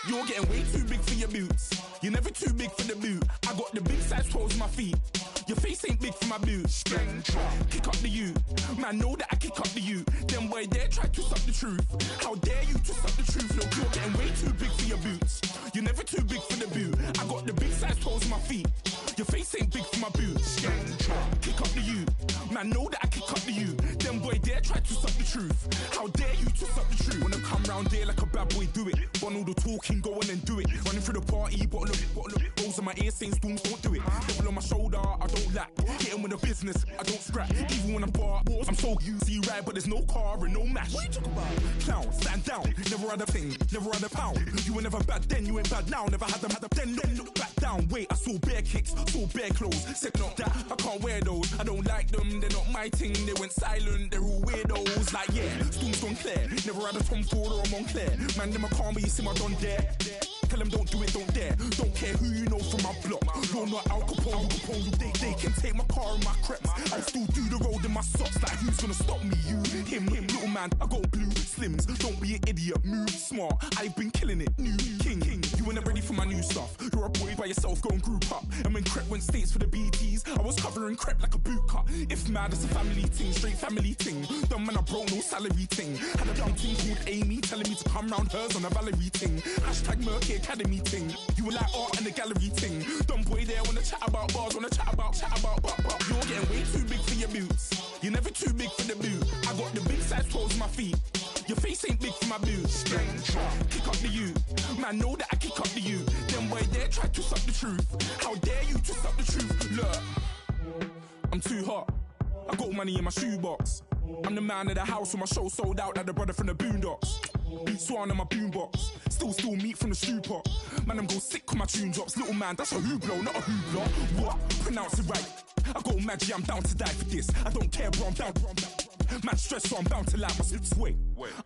You're getting way too big for your boots. You're never too big for the boot. I got the big size toes on my feet. Your face ain't big for my boots. Kick up the you. Man, know that I kick up the you. Them boy there try to suck the truth. How dare you to suck the truth? Look, you're getting way too big for your boots. You're never too big for the boot. I got the big size toes on my feet. Your face ain't big for my boots. Kick up the you. Man, know that I kick up the you. Them boy there try to suck the truth. How dare you to suck the truth? Wanna come round there like a bad boy, do it. Want all the talking, go on and do it. Running through the party, bottle of it. Rolls in my ear saying storms, don't do it. Devil on my shoulder, I don't lack. Getting with the business, I don't scrap. Even when I'm bar, I'm so easy right, but there's no car and no match. What you talk about? Clown, stand down. Never had a thing, never had a pound. You were never bad then, you ain't bad now. Never had them, then look back down. Wait, I saw bare kicks, saw bare clothes. Said not that, I can't wear those. I don't like them, they're not my thing. They went silent, they're all weirdos. Like yeah, storms gone clear. Never had a Tom Ford or a Montclair. Man, them I can't, but you see my done there. Tell them don't do it, don't dare. Don't care who you know from my block. You're not Al Capone, they can take my car and my creps. I still do the road in my socks. Like who's gonna stop me? You, him, little man. I got blue slims. Don't be an idiot, move smart. I've been killing it, new king. You ain't ready for my new stuff. You're a boy by yourself, go and group up. And when Crep went states for the BTs, I was covering Crep like a boot cut. If mad, it's a family thing, straight family thing. Dumb man, I broke no salary thing. Had a young thing called Amy telling me to come round hers on a Valerie thing. Hashtag Murky Academy thing. You were like art and the gallery thing. Dumb boy there wanna chat about bars, wanna chat about. You're getting way too big for your boots. You're never too big for the boot. I got the big size toes on my feet. Your face ain't big for my boots. Kick up the you. Man, know that I kick up the you. Them boy there try to suck the truth. How dare you to suck the truth? Look, I'm too hot. I got money in my shoebox. I'm the man of the house when my show sold out like the brother from the Boondocks. Beat Swan in my boombox. Still meat from the stew pot. Man, I'm go sick when my tune drops. Little man, that's a hooplo, not a hoopla. What? Pronounce it right. I got magic, I'm down to die for this. I don't care, bro, I'm down. Man stressed, so I'm bound to like my slips. Wait,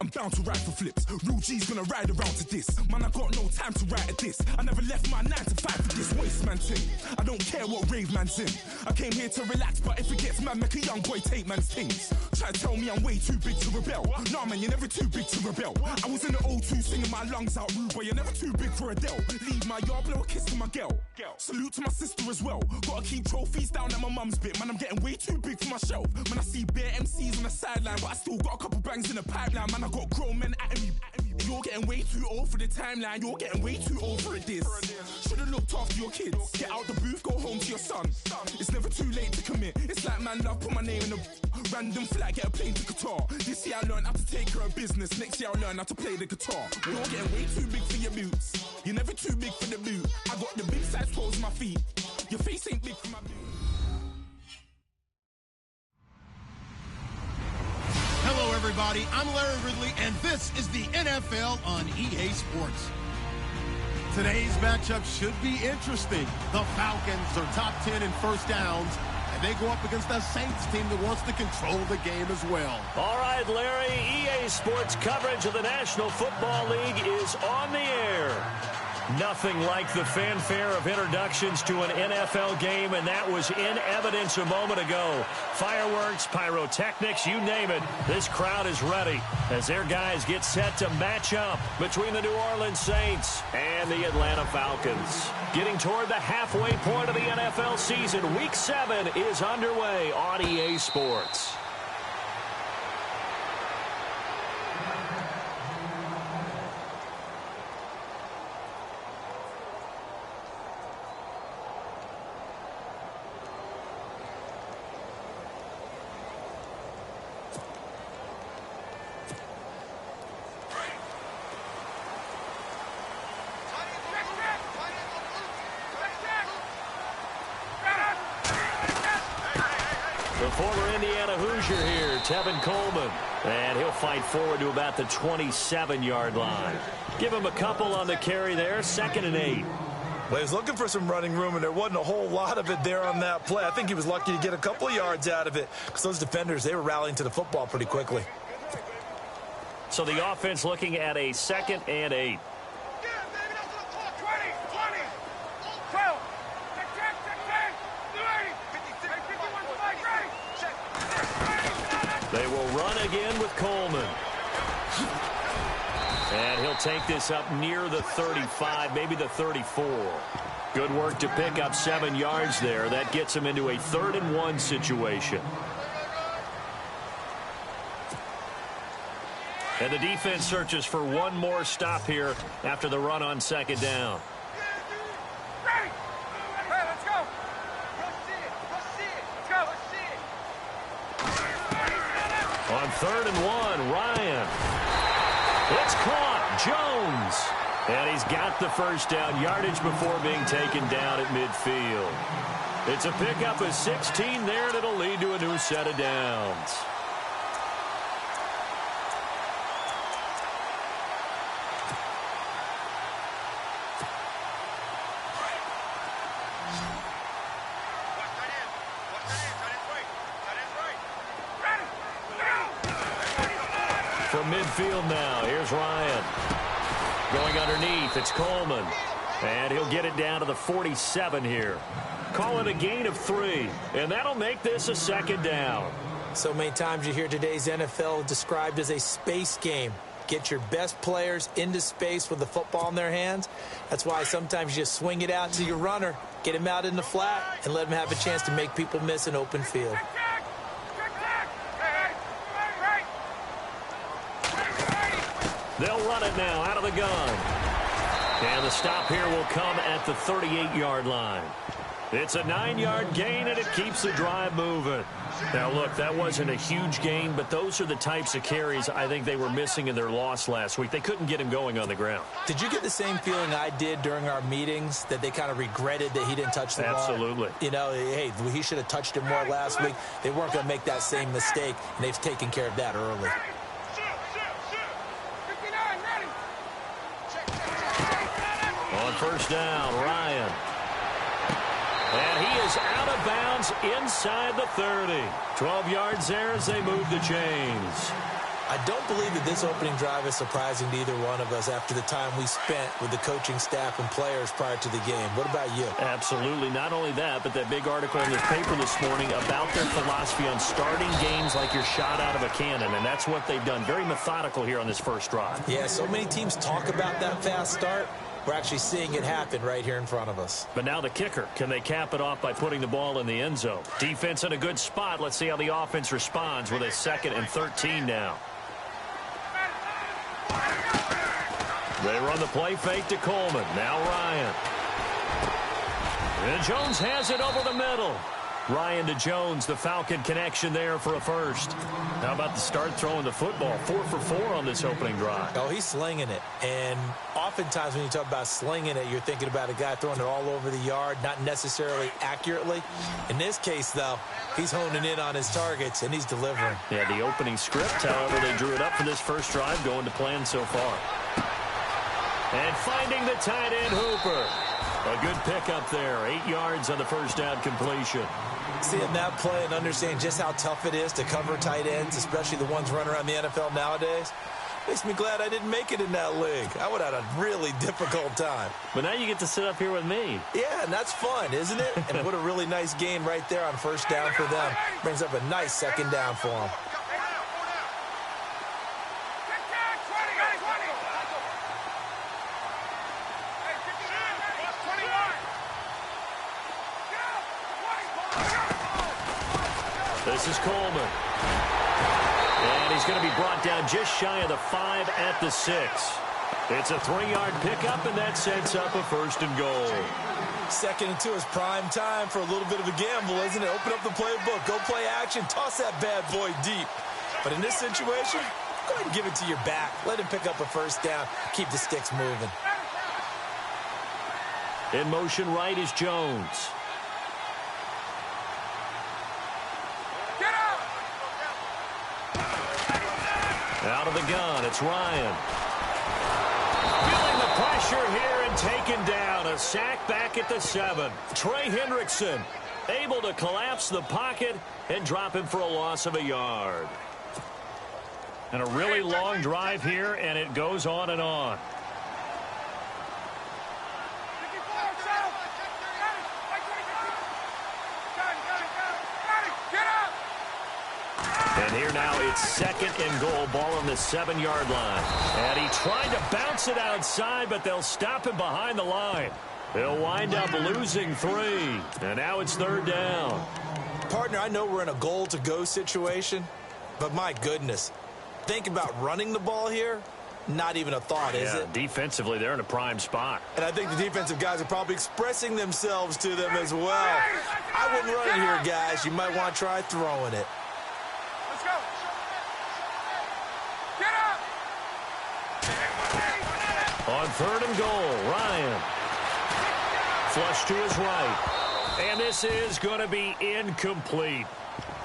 I'm bound to ride for flips. Real G's gonna ride around to this. Man, I got no time to write at this. I never left my 9 to 5 for this waste man thing. I don't care what rave man's in. I came here to relax, but if it gets mad, make a young boy take man's things. Try to tell me I'm way too big to rebel. Nah, man, you're never too big to rebel. I was in the O2 singing my lungs out rude, but you're never too big for Adele. Leave my yard, blow a kiss to my girl. Salute to my sister as well. Gotta keep trophies down at my mum's bit. Man, I'm getting way too big for my shelf. Man, I see bare MCs on the sideline, but I still got a couple bangs in the pipeline. Man, I got grown men at me. You're getting way too old for the timeline. You're getting way too old for a diss. Should've looked after your kids. Get out the booth, go home to your son. It's never too late to commit. It's like man love, put my name in a random flight, get a plane to Qatar. This year I learned how to take care of business. Next year I learn how to play the guitar. You're getting way too big for your boots. You're never too big for the boot. I got the big size toes on my feet. Your face ain't big for my boot. Hello, everybody. I'm Larry Ridley, and this is the NFL on EA Sports. Today's matchup should be interesting. The Falcons are top 10 in first downs, and they go up against a Saints team that wants to control the game as well. All right, Larry, EA Sports coverage of the National Football League is on the air. Nothing like the fanfare of introductions to an NFL game, and that was in evidence a moment ago. Fireworks, pyrotechnics, you name it. This crowd is ready as their guys get set to match up between the New Orleans Saints and the Atlanta Falcons. Getting toward the halfway point of the NFL season, Week 7 is underway on EA Sports. The former Indiana Hoosier here, Tevin Coleman. And he'll fight forward to about the 27-yard line. Give him a couple on the carry there, 2nd and 8. Well, he was looking for some running room, and there wasn't a whole lot of it there on that play. I think he was lucky to get a couple of yards out of it because those defenders, they were rallying to the football pretty quickly. So the offense looking at a 2nd and 8. They run again with Coleman. And he'll take this up near the 35, maybe the 34. Good work to pick up 7 yards there. That gets him into a 3rd-and-1 situation. And the defense searches for one more stop here after the run on 2nd down. On 3rd-and-1, Ryan. It's caught. Jones. And he's got the first down yardage before being taken down at midfield. It's a pickup of 16 there, and it'll lead to a new set of downs. From midfield now, here's Ryan. Going underneath, it's Coleman. And he'll get it down to the 47 here. Call it a gain of 3, and that'll make this a 2nd down. So many times you hear today's NFL described as a space game. Get your best players into space with the football in their hands. That's why sometimes you just swing it out to your runner, get him out in the flat, and let him have a chance to make people miss an open field. They'll run it now out of the gun. And the stop here will come at the 38-yard line. It's a 9-yard gain, and it keeps the drive moving. Now, look, that wasn't a huge gain, but those are the types of carries I think they were missing in their loss last week. They couldn't get him going on the ground. Did you get the same feeling I did during our meetings, that they kind of regretted that he didn't touch the ball? Absolutely. You know, hey, he should have touched it more last week. They weren't going to make that same mistake, and they've taken care of that early. On 1st down, Ryan. And he is out of bounds inside the 30. 12 yards there as they move the chains. I don't believe that this opening drive is surprising to either one of us after the time we spent with the coaching staff and players prior to the game. What about you? Absolutely. Not only that, but that big article in the paper this morning about their philosophy on starting games like you're shot out of a cannon, and that's what they've done. Very methodical here on this first drive. Yeah, so many teams talk about that fast start. We're actually seeing it happen right here in front of us. But now the kicker. Can they cap it off by putting the ball in the end zone? Defense in a good spot. Let's see how the offense responds with a 2nd and 13 now. They run the play fake to Coleman. Now Ryan. And Jones has it over the middle. Ryan to Jones, the Falcon connection there for a first. How about the start throwing the football? 4 for 4 on this opening drive. Oh, he's slinging it. And oftentimes when you talk about slinging it, you're thinking about a guy throwing it all over the yard, not necessarily accurately. In this case, though, he's honing in on his targets, and he's delivering. Yeah, the opening script, however, they drew it up for this first drive, going to plan so far. And finding the tight end, Hooper. A good pickup there. 8 yards on the first down completion. Seeing that play and understanding just how tough it is to cover tight ends, especially the ones running around the NFL nowadays, makes me glad I didn't make it in that league. I would have had a really difficult time. But now you get to sit up here with me. Yeah, and that's fun, isn't it? And what a really nice gain right there on 1st down for them. Brings up a nice 2nd down for them. This is Coleman. And he's going to be brought down just shy of the 5 at the 6. It's a 3-yard pickup, and that sets up a 1st and goal. 2nd and 2 is prime time for a little bit of a gamble, isn't it? Open up the playbook, go play action, toss that bad boy deep. But in this situation, go ahead and give it to your back. Let him pick up a 1st down, keep the sticks moving. In motion right is Jones. Out of the gun, it's Ryan. Feeling the pressure here and taken down. A sack back at the 7. Trey Hendrickson able to collapse the pocket and drop him for a loss of a yard. And a really long drive here, and it goes on and on. And here now it's 2nd and goal, ball on the 7-yard line. And he tried to bounce it outside, but they'll stop him behind the line. They'll wind up losing 3. And now it's 3rd down. Partner, I know we're in a goal-to-go situation, but my goodness, think about running the ball here. Not even a thought, is it? Defensively, they're in a prime spot. And I think the defensive guys are probably expressing themselves to them as well. I wouldn't run it here, guys. You might want to try throwing it. Let's go. Get up. On 3rd and goal, Ryan. Flush to his right. And this is going to be incomplete.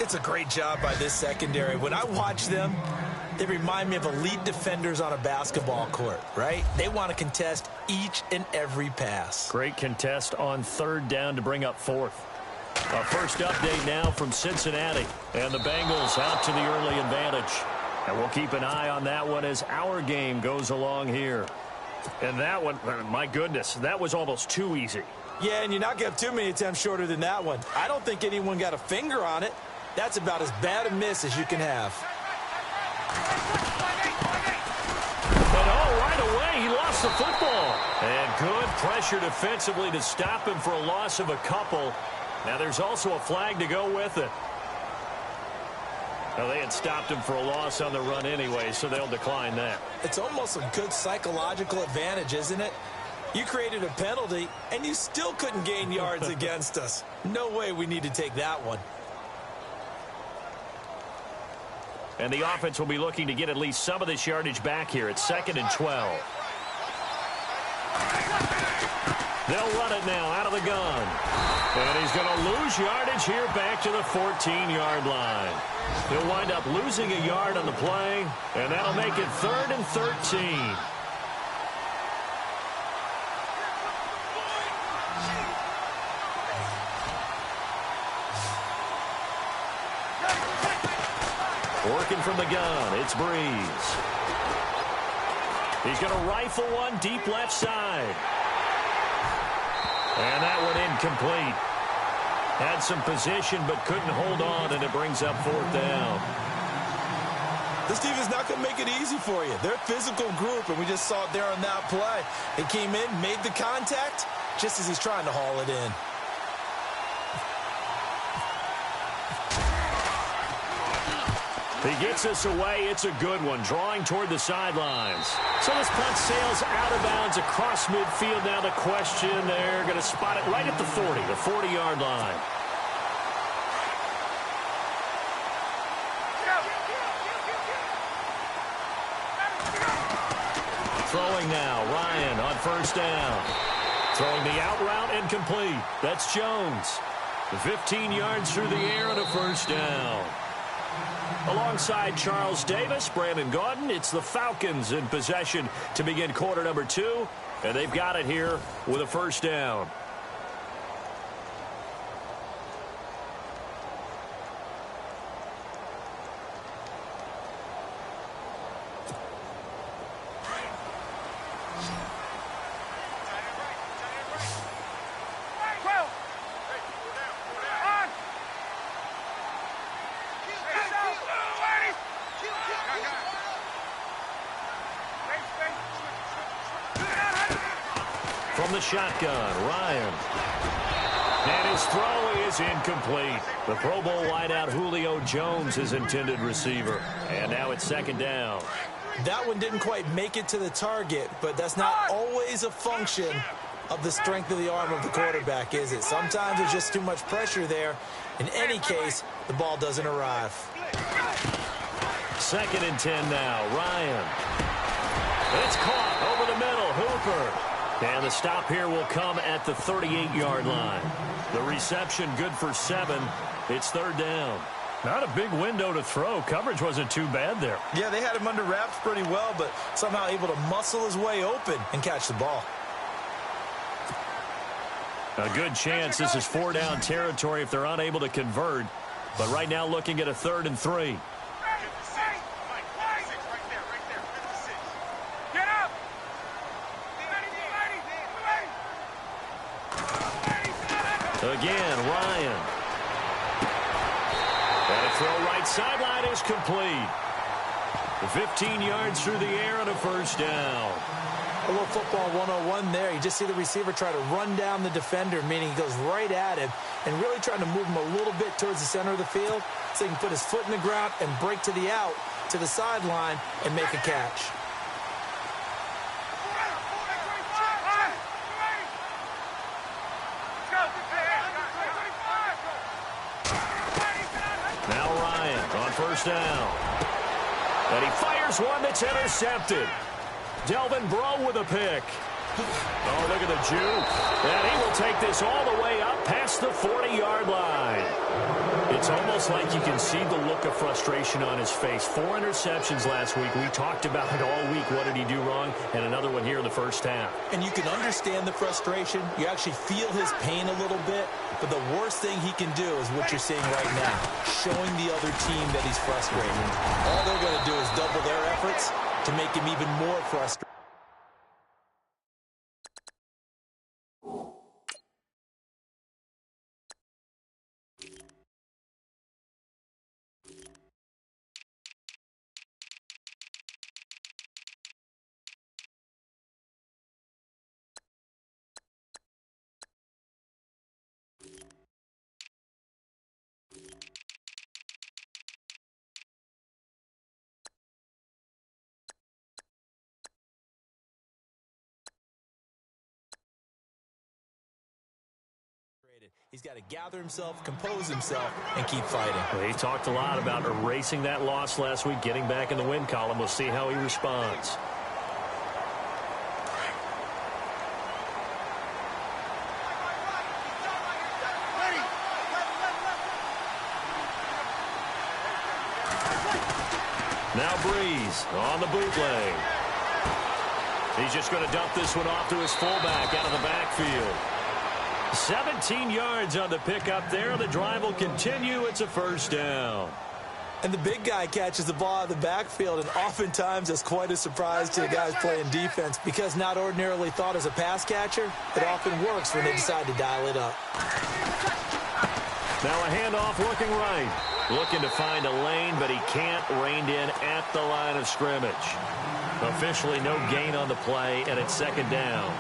It's a great job by this secondary. When I watch them, they remind me of elite defenders on a basketball court, right? They want to contest each and every pass. Great contest on 3rd down to bring up 4th. Our first update now from Cincinnati. And the Bengals out to the early advantage. And we'll keep an eye on that one as our game goes along here. And that one, my goodness, that was almost too easy. Yeah, and you're not going to have too many attempts shorter than that one. I don't think anyone got a finger on it. That's about as bad a miss as you can have. And right away, he lost the football. And good pressure defensively to stop him for a loss of a couple. Now there's also a flag to go with it. Now, they had stopped him for a loss on the run anyway, so they'll decline that. It's almost a good psychological advantage, isn't it? You created a penalty, and you still couldn't gain yards against us. No way we need to take that one. And the offense will be looking to get at least some of this yardage back here at 2nd and 12. They'll run it now out of the gun. And he's going to lose yardage here back to the 14-yard line. He'll wind up losing a yard on the play, and that'll make it 3rd and 13. Working from the gun, it's Breeze. He's going to rifle one deep left side. And that one incomplete. Had some position but couldn't hold on, and it brings up 4th down. This team is not going to make it easy for you. They're a physical group, and we just saw it there on that play. They came in, made the contact, just as he's trying to haul it in. He gets us away. It's a good one, drawing toward the sidelines. So this punt sails out of bounds across midfield. Now the question, they're going to spot it right at the 40, the 40-yard line. Throwing now, Ryan on 1st down. Throwing the out route and complete. That's Jones. 15 yards through the air and a 1st down. Alongside Charles Davis, Brandon Gaudin, it's the Falcons in possession to begin quarter number 2. And they've got it here with a 1st down. From the shotgun, Ryan. And his throw is incomplete. The Pro Bowl wideout Julio Jones is intended receiver. And now it's 2nd down. That one didn't quite make it to the target, but that's not always a function of the strength of the arm of the quarterback, is it? Sometimes there's just too much pressure there. In any case, the ball doesn't arrive. 2nd and 10 now, Ryan. It's caught over the middle, Hooper. And the stop here will come at the 38-yard line. The reception good for 7. It's 3rd down. Not a big window to throw. Coverage wasn't too bad there. Yeah, they had him under wraps pretty well, but somehow able to muscle his way open and catch the ball. A good chance this is 4-down territory if they're unable to convert. But right now looking at a 3rd and 3. Again, Ryan. And a throw right right sideline is complete. 15 yards through the air and a first down. A little football 101 there. You just see the receiver try to run down the defender, meaning he goes right at him and really trying to move him a little bit towards the center of the field so he can put his foot in the ground and break to the out, to the sideline, and make a catch. Now Ryan on first down. And he fires one that's intercepted. Delvin Breaux with a pick. Oh, look at the juke. And he will take this all the way up past the 40-yard line. It's almost like you can see the look of frustration on his face. 4 interceptions last week. We talked about it all week. What did he do wrong? And another one here in the first half. And you can understand the frustration. You actually feel his pain a little bit. But the worst thing he can do is what you're seeing right now, showing the other team that he's frustrated. All they're going to do is double their efforts to make him even more frustrated. He's got to gather himself, compose himself, and keep fighting. Well, he talked a lot about erasing that loss last week, getting back in the win column. We'll see how he responds. Now Breeze on the bootleg. He's just going to dump this one off to his fullback out of the backfield. 17 yards on the pickup there. The drive will continue. It's a first down. And the big guy catches the ball out of the backfield, and oftentimes it's quite a surprise to the guys playing defense because not ordinarily thought as a pass catcher, it often works when they decide to dial it up. Now a handoff looking right. Looking to find a lane, but he can't. Reined in at the line of scrimmage. Officially no gain on the play, and it's second down.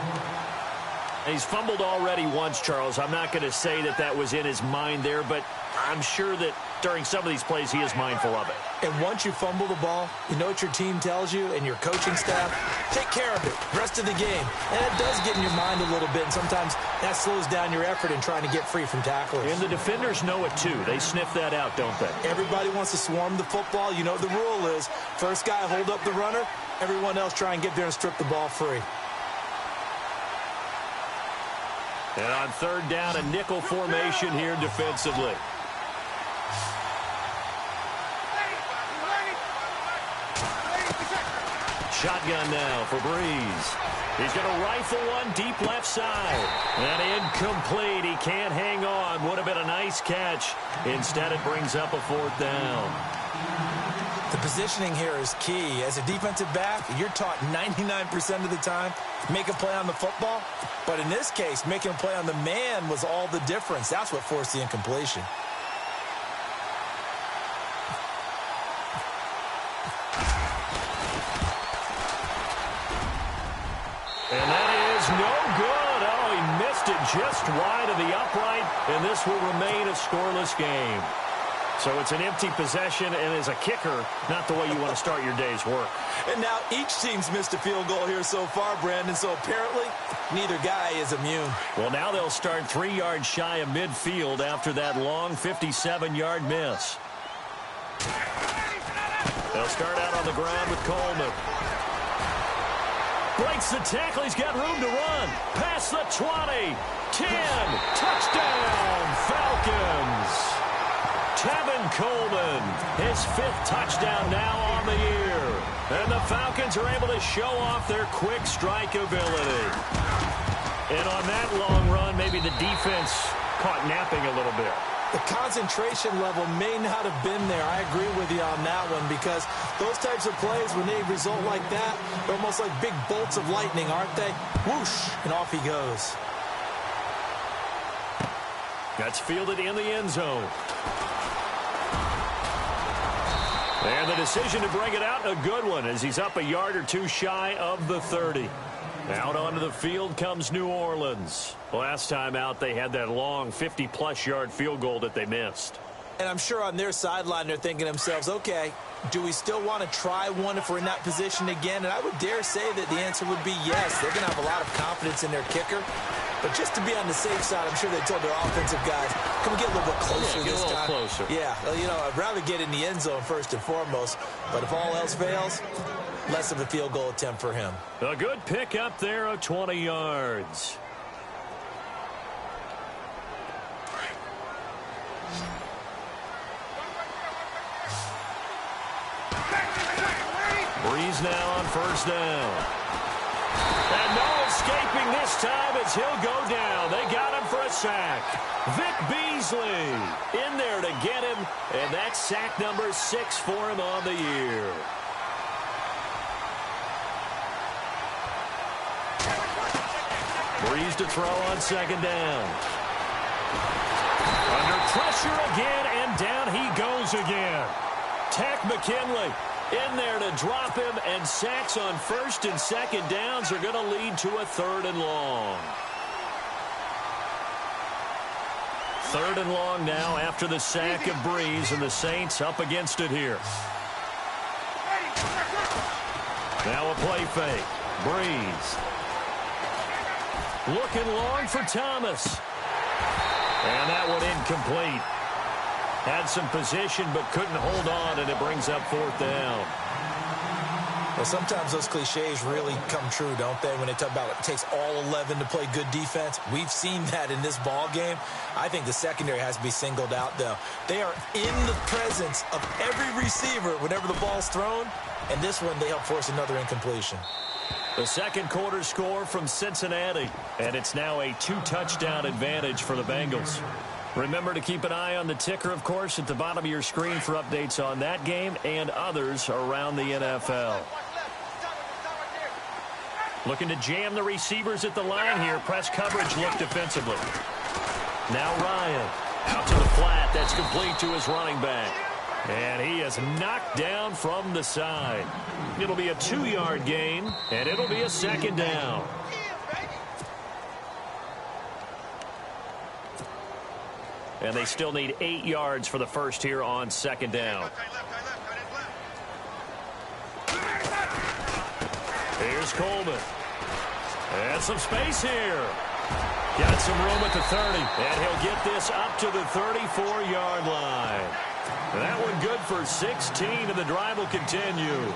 He's fumbled already once, Charles. I'm not going to say that that was in his mind there, but I'm sure that during some of these plays he is mindful of it. And once you fumble the ball, you know what your team tells you and your coaching staff? Take care of it, rest of the game. And it does get in your mind a little bit, and sometimes that slows down your effort in trying to get free from tacklers. And the defenders know it too. They sniff that out, don't they? Everybody wants to swarm the football. You know what the rule is. First guy hold up the runner, everyone else try and get there and strip the ball free. And on third down, a nickel formation here defensively. Shotgun now for Breeze. He's going to rifle one deep left side. And incomplete. He can't hang on. Would have been a nice catch. Instead, it brings up a fourth down. The positioning here is key. As a defensive back, you're taught 99% of the time, make a play on the football. But in this case, making a play on the man was all the difference. That's what forced the incompletion. And that is no good. Oh, he missed it just wide of the upright, and this will remain a scoreless game. So it's an empty possession, and as a kicker, not the way you want to start your day's work. And now each team's missed a field goal here so far, Brandon, so apparently neither guy is immune. Well, now they'll start 3 yards shy of midfield after that long 57-yard miss. They'll start out on the ground with Coleman. Breaks the tackle. He's got room to run. Past the 20. 10. Touchdown, Falcons. Tevin Coleman, his 5th touchdown now on the year. And the Falcons are able to show off their quick strike ability. And on that long run, maybe the defense caught napping a little bit. The concentration level may not have been there. I agree with you on that one because those types of plays, when they result like that, they're almost like big bolts of lightning, aren't they? Whoosh, and off he goes. That's fielded in the end zone. And the decision to bring it out, a good one, as he's up a yard or two shy of the 30. Out onto the field comes New Orleans. Last time out, they had that long 50-plus yard field goal that they missed. And I'm sure on their sideline, they're thinking to themselves, okay, do we still want to try one if we're in that position again? And I would dare say that the answer would be yes. They're going to have a lot of confidence in their kicker. But just to be on the safe side, I'm sure they told their offensive guys, can we get a little bit closer this time? Closer. Yeah, well, you know, I'd rather get in the end zone first and foremost. But if all else fails, less of a field goal attempt for him. A good pick up there of 20 yards. Breeze now on first down. And no escaping this time as he'll go down. They got him for a sack. Vic Beasley in there to get him, and that's sack number 6 for him on the year. Breeze to throw on second down. Under pressure again, and down he goes again. Tack McKinley in there to drop him, and sacks on first and second downs are going to lead to a 3rd and long. 3rd and long now after the sack of Breeze, and the Saints up against it here. Now a play fake. Breeze. Looking long for Thomas. And that one incomplete. Had some position but couldn't hold on, and it brings up 4th down. Well, sometimes those cliches really come true, don't they, when they talk about it takes all 11 to play good defense. We've seen that in this ball game. I think the secondary has to be singled out, though. They are in the presence of every receiver whenever the ball's thrown, and this one they help force another incompletion. The second quarter score from Cincinnati, and it's now a 2-touchdown advantage for the Bengals. Remember to keep an eye on the ticker, of course, at the bottom of your screen for updates on that game and others around the NFL. Looking to jam the receivers at the line here. Press coverage look defensively. Now Ryan out to the flat. That's complete to his running back. And he is knocked down from the side. It'll be a 2-yard gain, and it'll be a 2nd down. And they still need 8 yards for the first here on 2nd down. Here's Coleman. And some space here. Got some room at the 30. And he'll get this up to the 34-yard line. That one good for 16, and the drive will continue.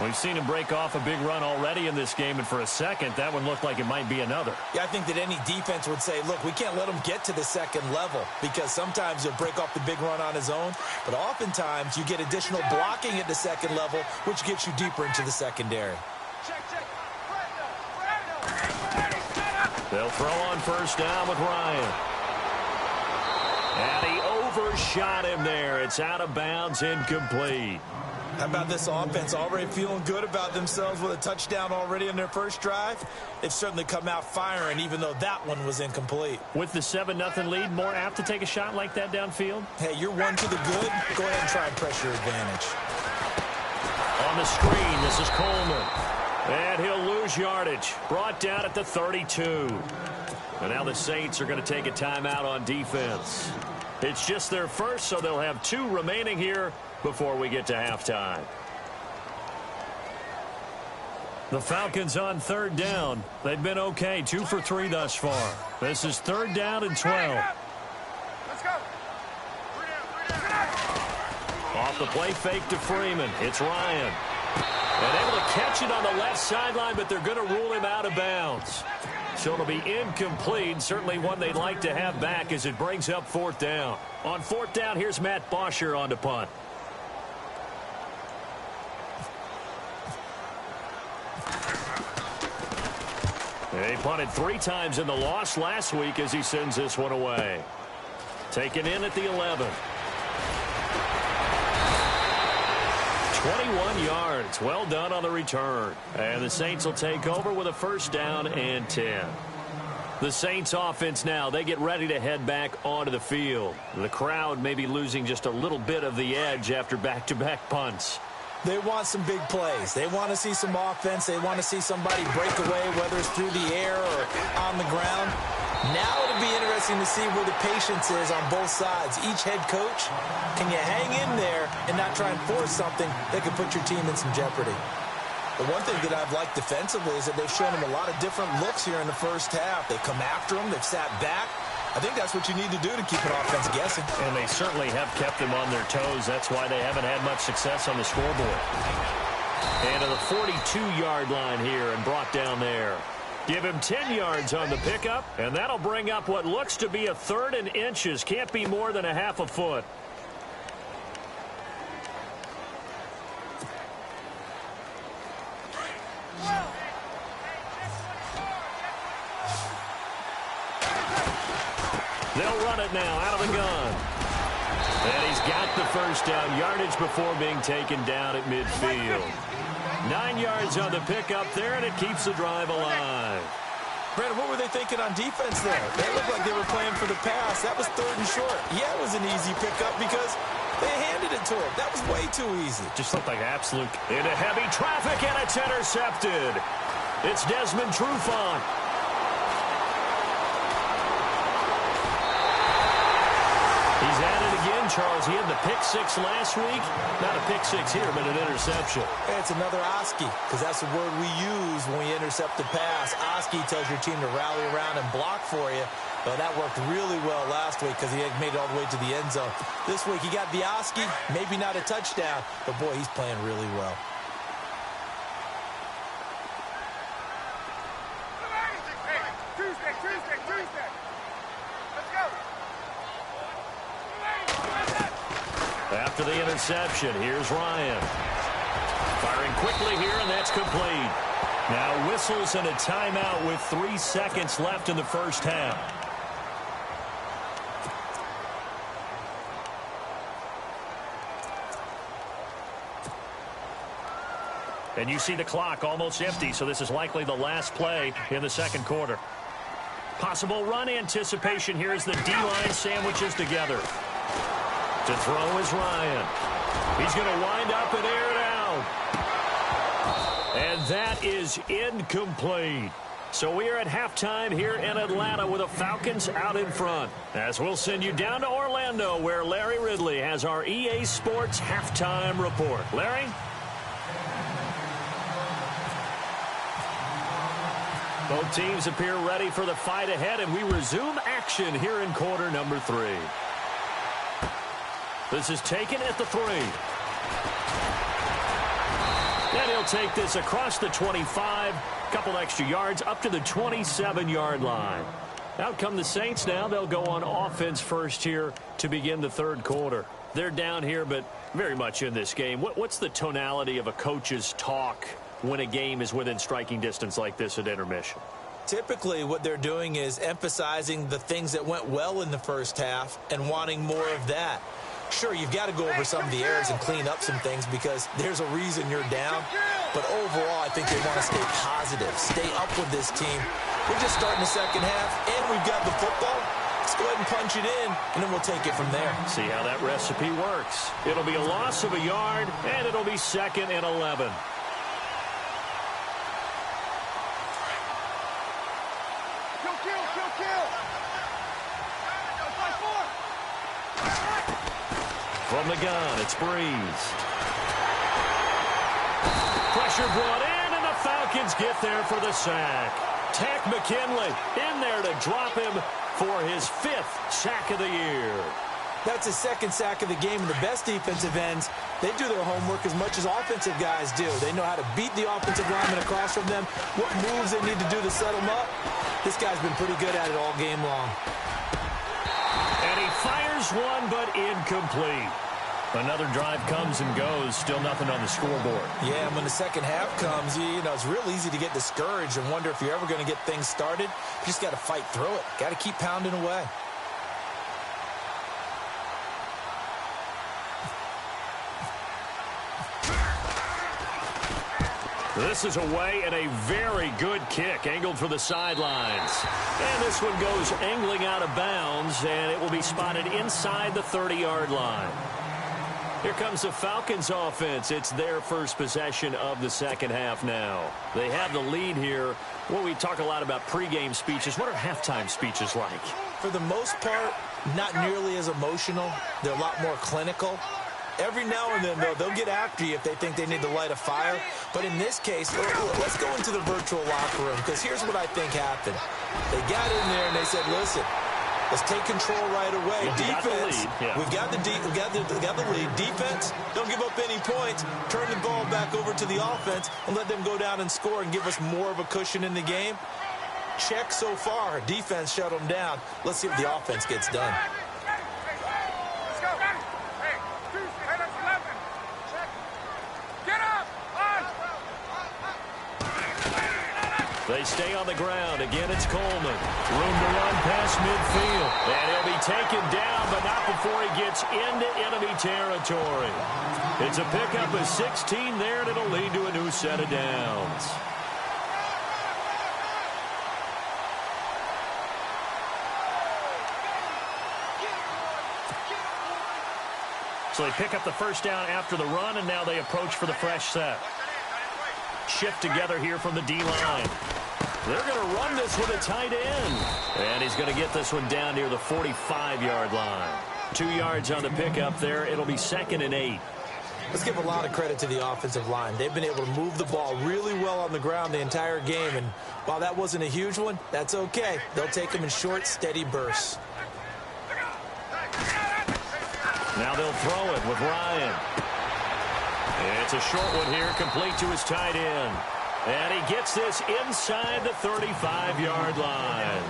We've seen him break off a big run already in this game, and for a second, that one looked like it might be another. Yeah, I think that any defense would say, look, we can't let him get to the second level, because sometimes he'll break off the big run on his own, but oftentimes you get additional blocking at the second level, which gets you deeper into the secondary. They'll throw on first down with Ryan. And he overshot him there. It's out of bounds, incomplete. How about this offense already feeling good about themselves with a touchdown already in their first drive? They've certainly come out firing, even though that one was incomplete. With the 7-0 lead, more apt to take a shot like that downfield? Hey, you're one to the good. Go ahead and try and press your advantage. On the screen, this is Coleman. And he'll lose yardage. Brought down at the 32. And now the Saints are going to take a timeout on defense. It's just their first, so they'll have 2 remaining here before we get to halftime. The Falcons on 3rd down. They've been okay, 2 for 3 thus far. This is 3rd down and 12. Let's go. 3 down. Off the play fake to Freeman. It's Ryan. And able to catch it on the left sideline, but they're going to rule him out of bounds. So it'll be incomplete. Certainly one they'd like to have back as it brings up 4th down. On 4th down, here's Matt Bosher on to punt. He punted 3 times in the loss last week as he sends this one away. Taken in at the 11. 21 yards. Well done on the return. And the Saints will take over with a 1st down and 10. The Saints offense now, they get ready to head back onto the field. The crowd may be losing just a little bit of the edge after back-to-back punts. They want some big plays. They want to see some offense. They want to see somebody break away, whether it's through the air or on the ground. Now it'll be interesting to see where the patience is on both sides. Each head coach, can you hang in there and not try and force something that could put your team in some jeopardy? The one thing that I've liked defensively is that they've shown them a lot of different looks here in the first half. They've come after them. They've sat back. I think that's what you need to do to keep an offense guessing. And they certainly have kept them on their toes. That's why they haven't had much success on the scoreboard. And to the 42-yard line here and brought down there. Give him 10 yards on the pickup, and that'll bring up what looks to be a 3rd and inches. Can't be more than a half a foot. They'll run it now out of the gun. And he's got the first down yardage before being taken down at midfield. 9 yards on the pickup there, and it keeps the drive alive. Brandon, what were they thinking on defense there? They looked like they were playing for the pass. That was 3rd and short. Yeah, it was an easy pickup because they handed it to him. That was way too easy. Just looked like absolute into heavy traffic, and it's intercepted. It's Desmond Trufant. He's at it again, Charles. He had the pick-6 last week. Not a pick-6 here, but an interception. It's another Oski, because that's the word we use when we intercept the pass. Oski tells your team to rally around and block for you. Well, that worked really well last week because he had made it all the way to the end zone. This week, he got the Oski, maybe not a touchdown, but, boy, he's playing really well. Tuesday. Let's go. After the interception, here's Ryan. Firing quickly here, and that's complete. Now whistles and a timeout with 3 seconds left in the first half. And you see the clock almost empty, so this is likely the last play in the second quarter. Possible run anticipation here as the D-line sandwiches together. To throw is Ryan. He's going to wind up and air it out. And that is incomplete. So we are at halftime here in Atlanta with the Falcons out in front. As we'll send you down to Orlando where Larry Ridley has our EA Sports halftime report. Larry? Both teams appear ready for the fight ahead, and we resume action here in quarter number 3. This is taken at the 3. And he'll take this across the 25, couple extra yards up to the 27-yard line. Out come the Saints now. They'll go on offense first here to begin the third quarter. They're down here, but very much in this game. What's the tonality of a coach's talk when a game is within striking distance like this at intermission? Typically, what they're doing is emphasizing the things that went well in the first half and wanting more of that. Sure, you've got to go over some of the errors and clean up some things because there's a reason you're down. But overall, I think they want to stay positive, stay up with this team. We're just starting the second half, and we've got the football. Let's go ahead and punch it in, and then we'll take it from there. See how that recipe works. It'll be a loss of a yard, and it'll be 2nd and 11. Kill. From the gun, it's Breeze. Pressure brought in, and the Falcons get there for the sack. Tack McKinley in there to drop him for his 5th sack of the year. That's his 2nd sack of the game, and the best defensive ends, they do their homework as much as offensive guys do. They know how to beat the offensive lineman across from them, what moves they need to do to set them up. This guy's been pretty good at it all game long. And he fires one, but incomplete. Another drive comes and goes, still nothing on the scoreboard. Yeah, and when the second half comes, you know, it's real easy to get discouraged and wonder if you're ever going to get things started. You just got to fight through it. Got to keep pounding away. This is away and a very good kick, angled for the sidelines. And this one goes angling out of bounds, and it will be spotted inside the 30-yard line. Here comes the Falcons offense. It's their first possession of the second half now. They have the lead here. Well, we talk a lot about pregame speeches. What are halftime speeches like? For the most part, not nearly as emotional. They're a lot more clinical. Every now and then, though, they'll get after you if they think they need to light a fire. But in this case, let's go into the virtual locker room, because here's what I think happened. They got in there and they said, listen, let's take control right away. Defense, we've got the lead. Defense, don't give up any points. Turn the ball back over to the offense and let them go down and score and give us more of a cushion in the game. Check so far. Defense shut them down. Let's see if the offense gets done. They stay on the ground. Again, it's Coleman. Room to run past midfield. And he'll be taken down, but not before he gets into enemy territory. It's a pickup of 16 there, and it'll lead to a new set of downs. So they pick up the first down after the run, and now they approach for the fresh set. Shift together here from the D-line. They're going to run this with a tight end. And he's going to get this one down near the 45-yard line. 2 yards on the pickup there. It'll be 2nd and 8. Let's give a lot of credit to the offensive line. They've been able to move the ball really well on the ground the entire game. And while that wasn't a huge one, that's okay. They'll take them in short, steady bursts. Now they'll throw it with Ryan. It's a short one here, complete to his tight end. And he gets this inside the 35-yard line.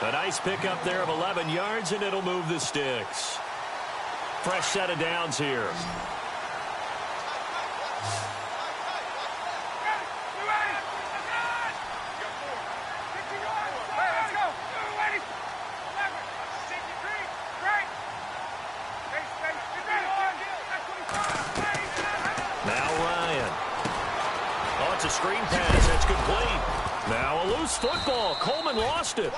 A nice pickup there of 11 yards, and it'll move the sticks. Fresh set of downs here. Screen pass, it's complete. Now a loose football. Coleman lost it.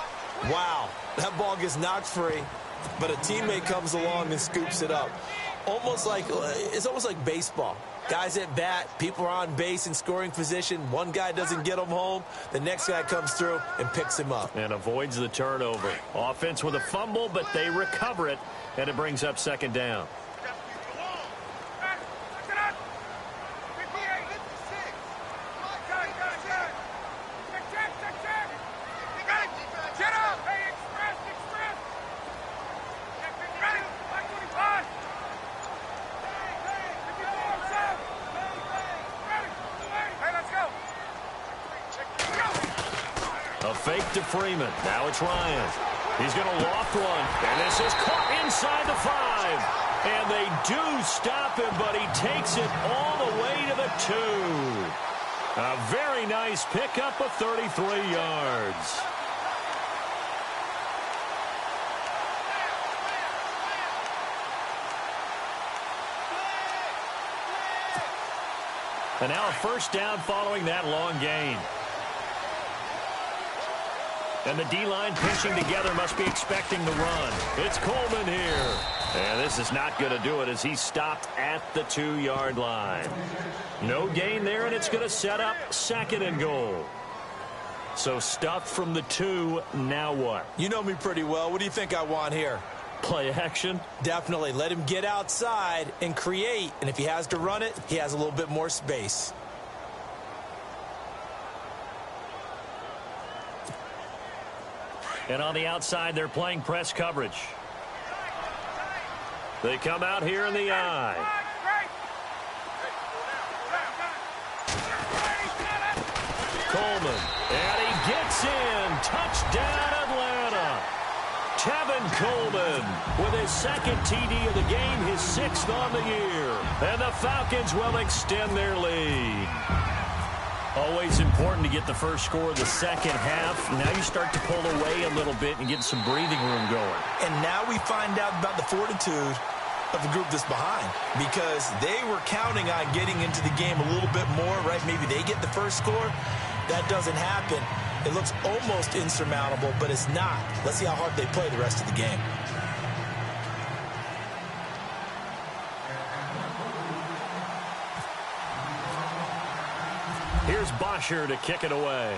Wow, that ball gets knocked free, but a teammate comes along and scoops it up. It's almost like baseball. Guys at bat, people are on base in scoring position. One guy doesn't get him home. The next guy comes through and picks him up. And avoids the turnover. Offense with a fumble, but they recover it, and it brings up 2nd down. Fake to Freeman. Now it's Ryan. He's going to loft one. And this is caught inside the 5. And they do stop him, but he takes it all the way to the 2. A very nice pickup of 33 yards. And now a first down following that long gain. And the D-line pinching together must be expecting the run. It's Coleman here. And this is not going to do it as he's stopped at the 2-yard line. No gain there, and it's going to set up 2nd and goal. So stuffed from the 2, now what? You know me pretty well. What do you think I want here? Play action? Definitely. Let him get outside and create. And if he has to run it, he has a little bit more space. And on the outside, they're playing press coverage. They come out here in the eye. Coleman, and he gets in. Touchdown, Atlanta. Tevin Coleman with his 2nd TD of the game, his 6th on the year. And the Falcons will extend their lead. Always important to get the first score of the second half. Now you start to pull away a little bit and get some breathing room going. And now we find out about the fortitude of a group that's behind because they were counting on getting into the game a little bit more, right? Maybe they get the first score. That doesn't happen. It looks almost insurmountable, but it's not. Let's see how hard they play the rest of the game. Here's Bosher to kick it away.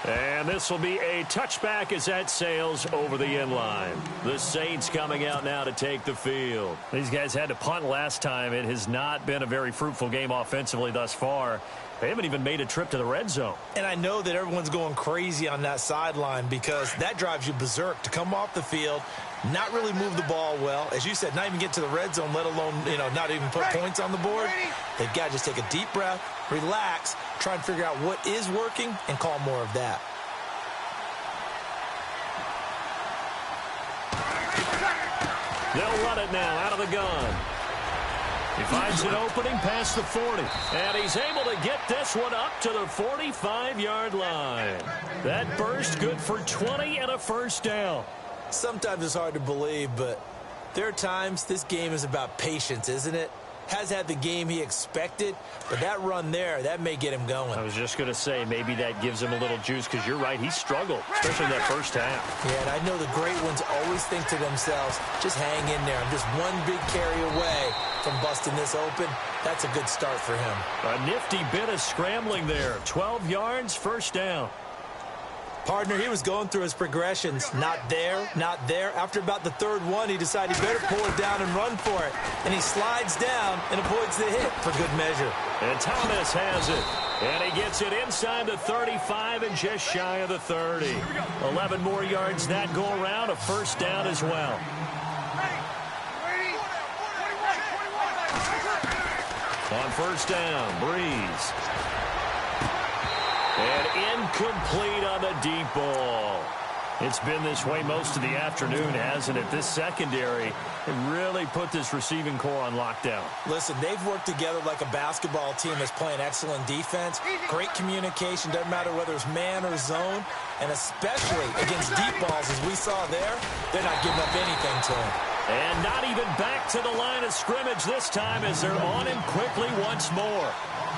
And this will be a touchback as that sails over the end line. The Saints coming out now to take the field. These guys had to punt last time. It has not been a very fruitful game offensively thus far. They haven't even made a trip to the red zone. And I know that everyone's going crazy on that sideline because that drives you berserk to come off the field, not really move the ball well. As you said, not even get to the red zone, let alone, not even put points on the board. They've got to just take a deep breath, relax, try and figure out what is working and call more of that. They'll run it now out of the gun. He finds an opening past the 40. And he's able to get this one up to the 45-yard line. That burst good for 20 and a first down. Sometimes it's hard to believe, but there are times this game is about patience, isn't it? Has had the game he expected, but that run there, that may get him going. I was just going to say, maybe that gives him a little juice, because you're right, he struggled, especially in that first half. Yeah, and I know the great ones always think to themselves, just hang in there. I'm just one big carry away from busting this open. That's a good start for him. A nifty bit of scrambling there. 12 yards, first down. Partner, he was going through his progressions. Not there, not there. After about the third one, he decided he better pull it down and run for it. And he slides down and avoids the hit for good measure. And Thomas has it. And he gets it inside the 35 and just shy of the 30. 11 more yards that go around, a first down as well. On first down, Breeze. And incomplete on the deep ball. It's been this way most of the afternoon, hasn't it? This secondary really put this receiving core on lockdown. Listen, they've worked together like a basketball team that's playing excellent defense. Great communication, doesn't matter whether it's man or zone. And especially against deep balls, as we saw there, they're not giving up anything to him. And not even back to the line of scrimmage this time as they're on him quickly once more.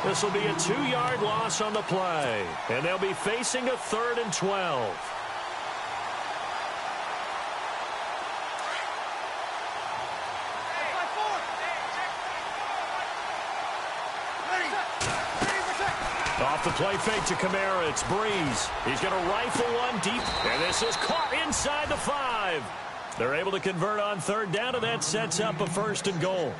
This will be a 2-yard loss on the play. And they'll be facing a 3rd and 12. Off the play fake to Kamara, it's Breeze. He's going to rifle one deep, and this is caught inside the 5. They're able to convert on 3rd down, and that sets up a 1st and goal.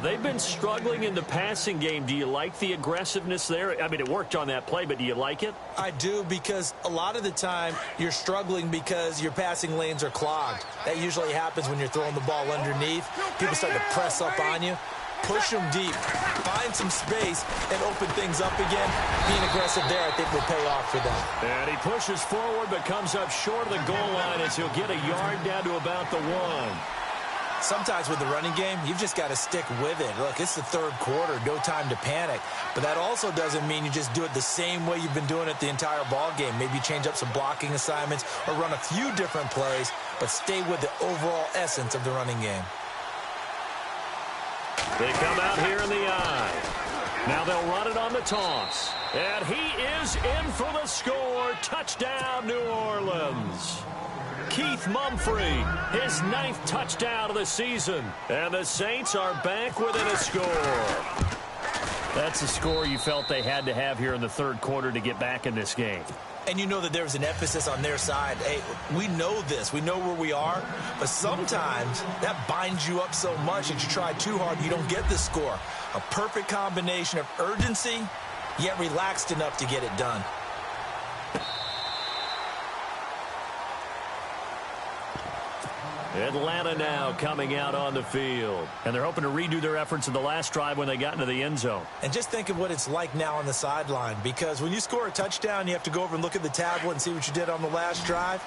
They've been struggling in the passing game. Do you like the aggressiveness there? I mean, it worked on that play, but do you like it? I do, because a lot of the time you're struggling because your passing lanes are clogged. That usually happens when you're throwing the ball underneath. People start to press up on you. Push them deep, find some space, and open things up again. Being aggressive there, I think, will pay off for them. And he pushes forward, but comes up short of the goal line as he'll get a yard down to about the 1. Sometimes with the running game, you've just got to stick with it. Look, it's the 3rd quarter, no time to panic. But that also doesn't mean you just do it the same way you've been doing it the entire ball game. Maybe change up some blocking assignments or run a few different plays, but stay with the overall essence of the running game. They come out here in the eye. Now they'll run it on the toss. And he is in for the score. Touchdown, New Orleans. Keith Mumphrey, his 9th touchdown of the season. And the Saints are back within a score. That's a score you felt they had to have here in the 3rd quarter to get back in this game. And you know that there was an emphasis on their side. Hey, we know this. We know where we are. But sometimes that binds you up so much that you try too hard, you don't get the score. A perfect combination of urgency, yet relaxed enough to get it done. Atlanta now coming out on the field. And they're hoping to redo their efforts in the last drive when they got into the end zone. And just think of what it's like now on the sideline. Because when you score a touchdown, you have to go over and look at the tablet and see what you did on the last drive.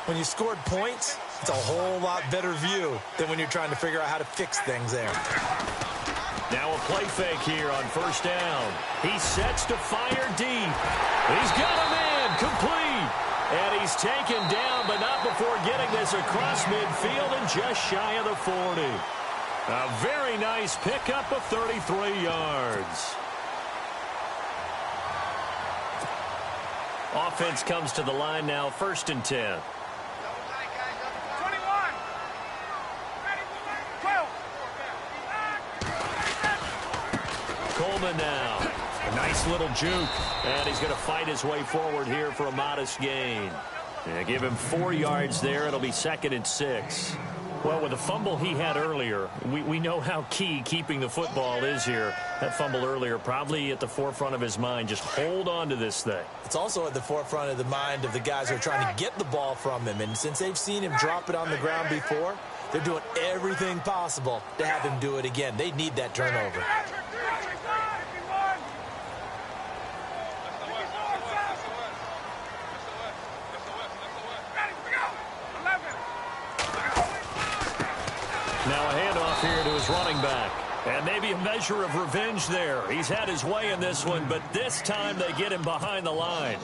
When you scored points, it's a whole lot better view than when you're trying to figure out how to fix things there. Now a play fake here on 1st down. He sets to fire deep. He's got a man complete. And he's taken down, but not before getting this across midfield and just shy of the 40. A very nice pickup of 33 yards. Offense comes to the line now, 1st and 10. 21. 12. Coleman now. A nice little juke. And he's going to fight his way forward here for a modest gain. Yeah, give him 4 yards there. It'll be 2nd and 6. Well, with the fumble he had earlier, we know how key keeping the football is here. That fumble earlier probably at the forefront of his mind. Just hold on to this thing. It's also at the forefront of the mind of the guys who are trying to get the ball from him. And since they've seen him drop it on the ground before, they're doing everything possible to have him do it again. They need that turnover. Now a handoff here to his running back. And maybe a measure of revenge there. He's had his way in this one, but this time they get him behind the line.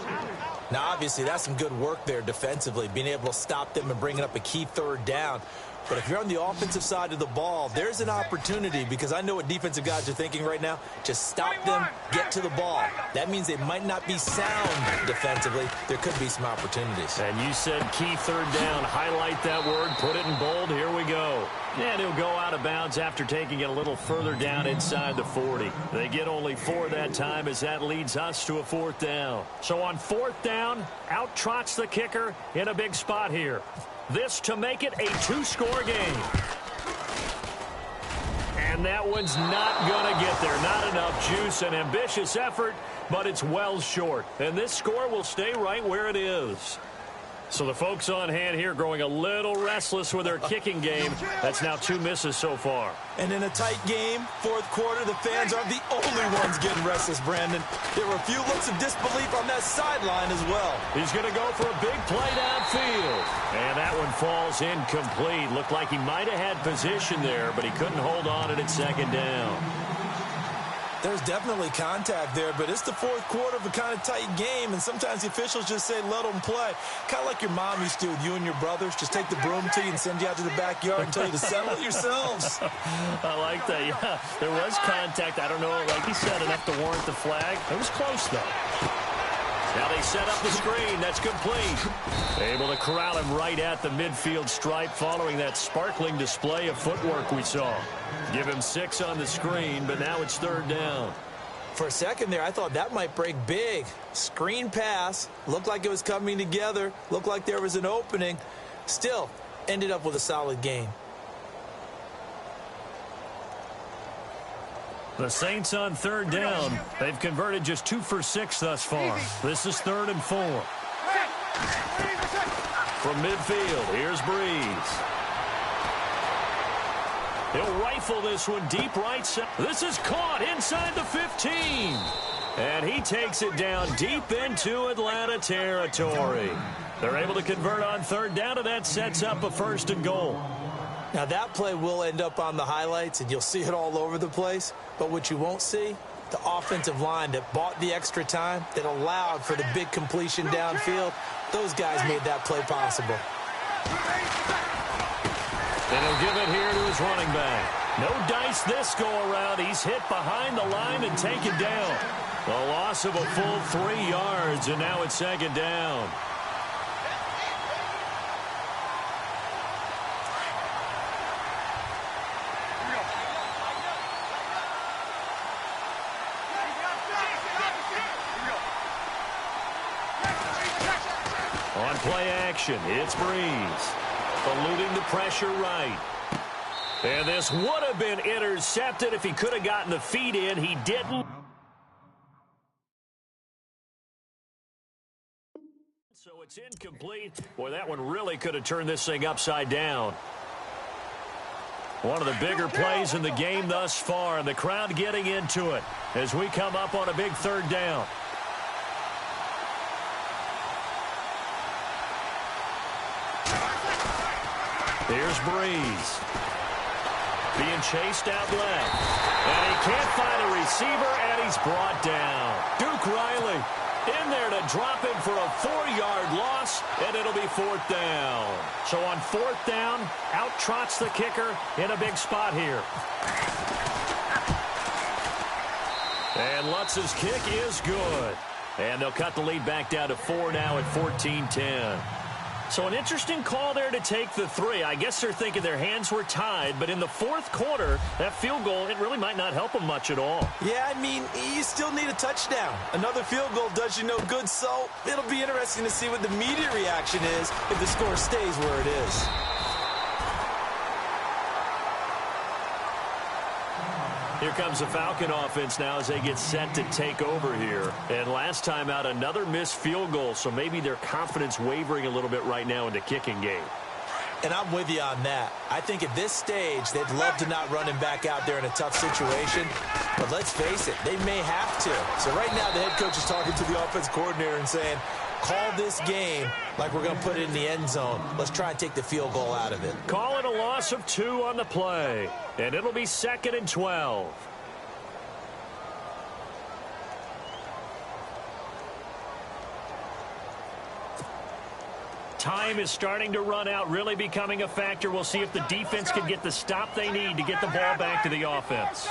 Now, obviously, that's some good work there defensively, being able to stop them and bringing up a key 3rd down. But if you're on the offensive side of the ball, there's an opportunity, because I know what defensive guys are thinking right now. Just stop them, get to the ball. That means they might not be sound defensively. There could be some opportunities. And you said key 3rd down. Highlight that word. Put it in bold. Here we go. And he'll go out of bounds after taking it a little further down inside the 40. They get only 4 that time, as that leads us to a 4th down. So on 4th down, out trots the kicker in a big spot here. This to make it a 2-score game. And that one's not going to get there. Not enough juice. An ambitious effort, but it's well short. And this score will stay right where it is. So the folks on hand here growing a little restless with their kicking game. That's now 2 misses so far. And in a tight game, 4th quarter, the fans aren't the only ones getting restless, Brandon. There were a few looks of disbelief on that sideline as well. He's going to go for a big play downfield. And that one falls incomplete. Looked like he might have had position there, but he couldn't hold on it at 2nd down. There's definitely contact there, but it's the 4th quarter of a kind of tight game, and sometimes the officials just say, let them play. Kind of like your mom used to with you and your brothers. Just take the broom to you and send you out to the backyard and tell you to settle it yourselves. I like that, yeah. There was contact. I don't know, like he said, enough to warrant the flag. It was close, though. Now they set up the screen. That's complete. Able to corral him right at the midfield stripe following that sparkling display of footwork we saw. Give him 6 on the screen, but now it's 3rd down. For a second there, I thought that might break big. Screen pass. Looked like it was coming together. Looked like there was an opening. Still, ended up with a solid gain. The Saints on 3rd down. They've converted just 2 for 6 thus far. This is 3rd and 4. From midfield, here's Breeze. He'll rifle this one deep right side. This is caught inside the 15. And he takes it down deep into Atlanta territory. They're able to convert on 3rd down, and that sets up a 1st and goal. Now, that play will end up on the highlights, and you'll see it all over the place. But what you won't see, the offensive line that bought the extra time, that allowed for the big completion downfield, those guys made that play possible. And he'll give it here to his running back. No dice this go-around. He's hit behind the line and taken down. A loss of a full 3 yards, and now it's 2nd down. On play action, it's Breeze. Eluding the pressure right. And this would have been intercepted if he could have gotten the feet in. He didn't. So it's incomplete. Boy, that one really could have turned this thing upside down. One of the bigger plays in the game thus far, and the crowd getting into it as we come up on a big 3rd down. Here's Breeze. Being chased out left. And he can't find a receiver, and he's brought down. Duke Riley In there to drop him for a 4-yard loss, and it'll be 4th down. So on 4th down, out trots the kicker in a big spot here. And Lutz's kick is good. And they'll cut the lead back down to 4 now at 14-10. So an interesting call there to take the 3. I guess they're thinking their hands were tied, but in the 4th quarter, that field goal, it really might not help them much at all. Yeah, I mean, you still need a touchdown. Another field goal does you no good, so it'll be interesting to see what the media reaction is if the score stays where it is. Here comes the Falcon offense now as they get set to take over here. And last time out, another missed field goal, so maybe their confidence wavering a little bit right now in the kicking game. And I'm with you on that. I think at this stage, they'd love to not run him back out there in a tough situation. But let's face it, they may have to. So right now, the head coach is talking to the offense coordinator and saying, call this game like we're going to put it in the end zone. Let's try and take the field goal out of it. Call it a loss of 2 on the play. And it'll be 2nd and 12. Time is starting to run out, really becoming a factor. We'll see if the defense can get the stop they need to get the ball back to the offense.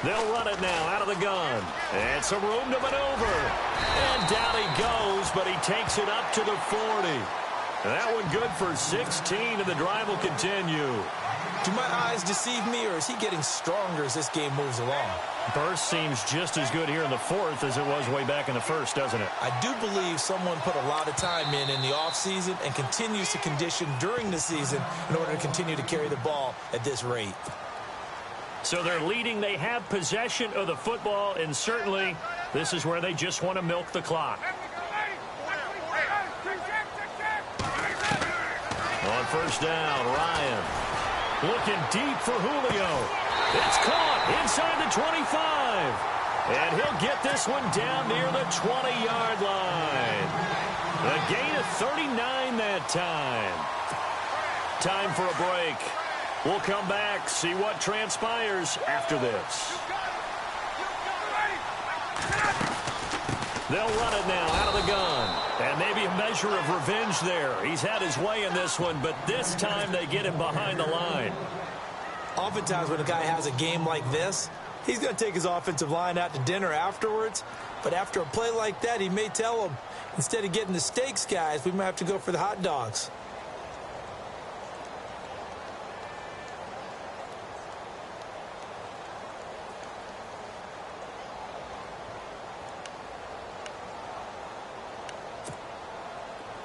They'll run it now out of the gun. And some room to maneuver. And down he goes, but he takes it up to the 40. That one good for 16, and the drive will continue. Do my eyes deceive me, or is he getting stronger as this game moves along? Burst seems just as good here in the 4th as it was way back in the 1st, doesn't it? I do believe someone put a lot of time in the offseason and continues to condition during the season in order to continue to carry the ball at this rate. So they're leading. They have possession of the football, and certainly this is where they just want to milk the clock. On 1st down, Ryan looking deep for Julio. It's caught inside the 25. And he'll get this one down near the 20-yard line. A gain of 39 that time. Time for a break. We'll come back, see what transpires after this. They'll run it now out of the gun. And maybe a measure of revenge there. He's had his way in this one, but this time they get him behind the line. Oftentimes when a guy has a game like this, he's going to take his offensive line out to dinner afterwards. But after a play like that, he may tell them, instead of getting the steaks, guys, we might have to go for the hot dogs.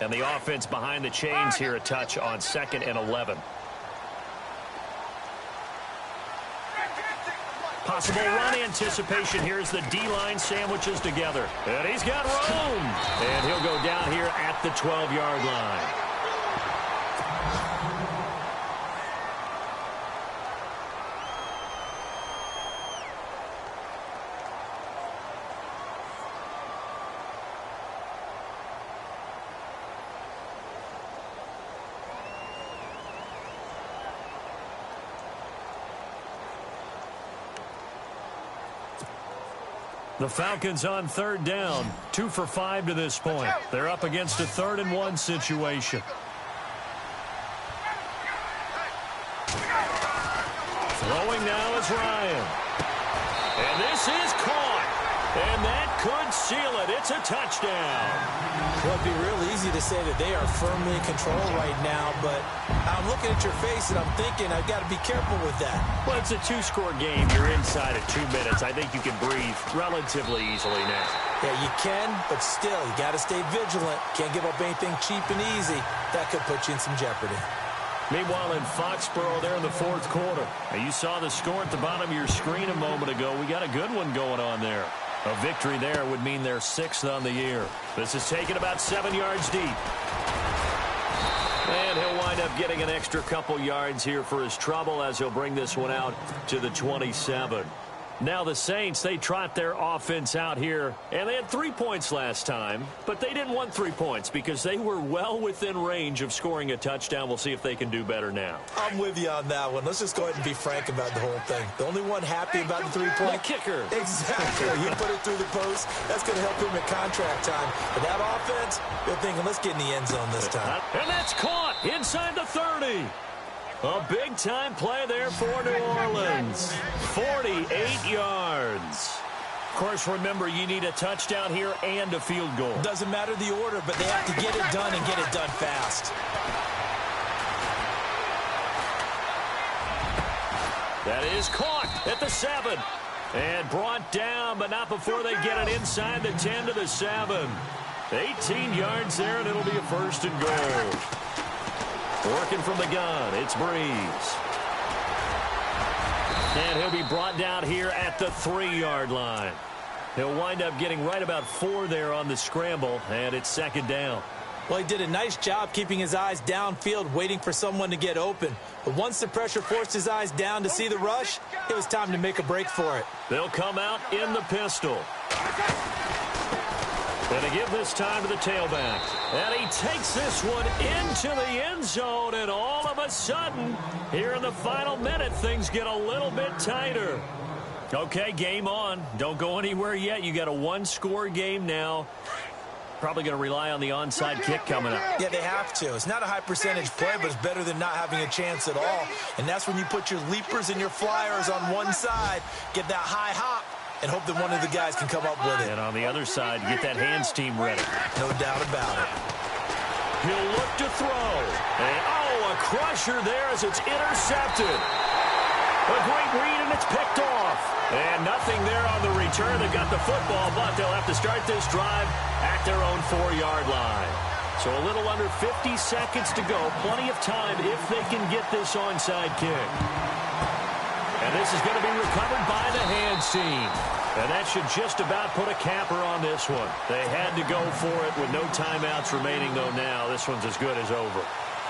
And the offense behind the chains here, a touch on 2nd and 11. Possible run anticipation here as the D-line sandwiches together. And he's got room. And he'll go down here at the 12-yard line. The Falcons on 3rd down, 2 for 5 to this point. They're up against a 3rd and 1 situation. Throwing now is Ryan. And this is caught. And that could seal it. It's a touchdown. Well, it'd be real easy to say that they are firmly in control right now, but I'm looking at your face and I'm thinking I've got to be careful with that. Well, it's a 2-score game. You're inside at 2 minutes. I think you can breathe relatively easily now. Yeah, you can, but still, you got to stay vigilant. Can't give up anything cheap and easy. That could put you in some jeopardy. Meanwhile, in Foxborough there in the 4th quarter, you saw the score at the bottom of your screen a moment ago. We got a good one going on there. A victory there would mean they're 6th on the year. This is taken about 7 yards deep. And he'll wind up getting an extra couple yards here for his trouble as he'll bring this one out to the 27. Now the Saints, they trot their offense out here, and they had 3 points last time, but they didn't want 3 points because they were well within range of scoring a touchdown. We'll see if they can do better now. I'm with you on that one. Let's just go ahead and be frank about the whole thing. The only one happy about the 3-point kicker. Exactly. He put it through the post. That's going to help him at contract time. But that offense, they're thinking, let's get in the end zone this time. And that's caught inside the 30. A big-time play there for New Orleans. 48 yards. Of course, remember, you need a touchdown here and a field goal. Doesn't matter the order, but they have to get it done and get it done fast. That is caught at the 7. And brought down, but not before they get it inside the 10 to the 7. 18 yards there, and it'll be a 1st and goal. Working from the gun, it's Breeze. And he'll be brought down here at the 3-yard line. He'll wind up getting right about 4 there on the scramble, and it's 2nd down. Well, he did a nice job keeping his eyes downfield, waiting for someone to get open. But once the pressure forced his eyes down to see the rush, it was time to make a break for it. They'll come out in the pistol. And to give this time to the tailback. And he takes this one into the end zone, and all of a sudden, here in the final minute, things get a little bit tighter. Okay, game on. Don't go anywhere yet. You got a 1-score game now. Probably going to rely on the onside kick coming up. Yeah, they have to. It's not a high percentage play, but it's better than not having a chance at all. And that's when you put your leapers and your flyers on one side, get that high hop, and hope that one of the guys can come up with it. And on the other side, get that hands team ready. No doubt about it. He'll look to throw. And, a crusher there as it's intercepted. A great read, and it's picked off. And nothing there on the return. They got the football, but they'll have to start this drive at their own 4-yard line. So a little under 50 seconds to go. Plenty of time if they can get this onside kick. And this is going to be recovered by the hands team. And that should just about put a capper on this one. They had to go for it with no timeouts remaining, though now this one's as good as over.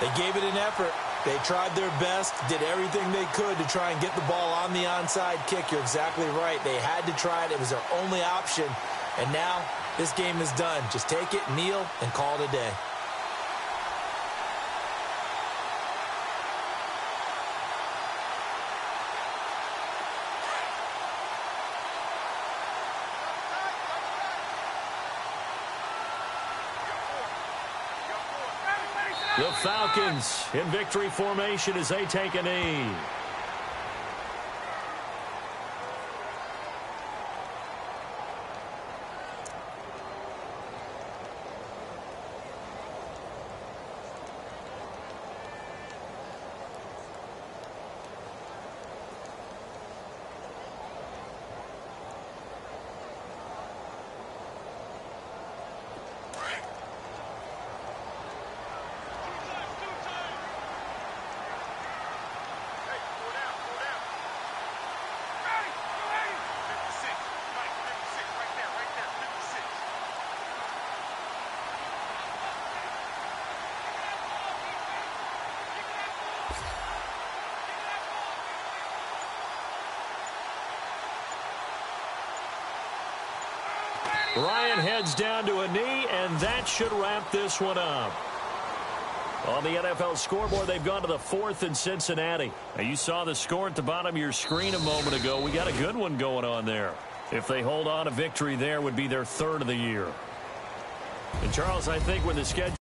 They gave it an effort. They tried their best, did everything they could to try and get the ball on the onside kick. You're exactly right. They had to try it. It was their only option. And now this game is done. Just take it, kneel, and call it a day. The Falcons in victory formation as they take a knee. Ryan heads down to a knee, and that should wrap this one up. On the NFL scoreboard, they've gone to the 4th in Cincinnati. Now, you saw the score at the bottom of your screen a moment ago. We got a good one going on there. If they hold on, a victory there would be their 3rd of the year. And, Charles, I think when the schedule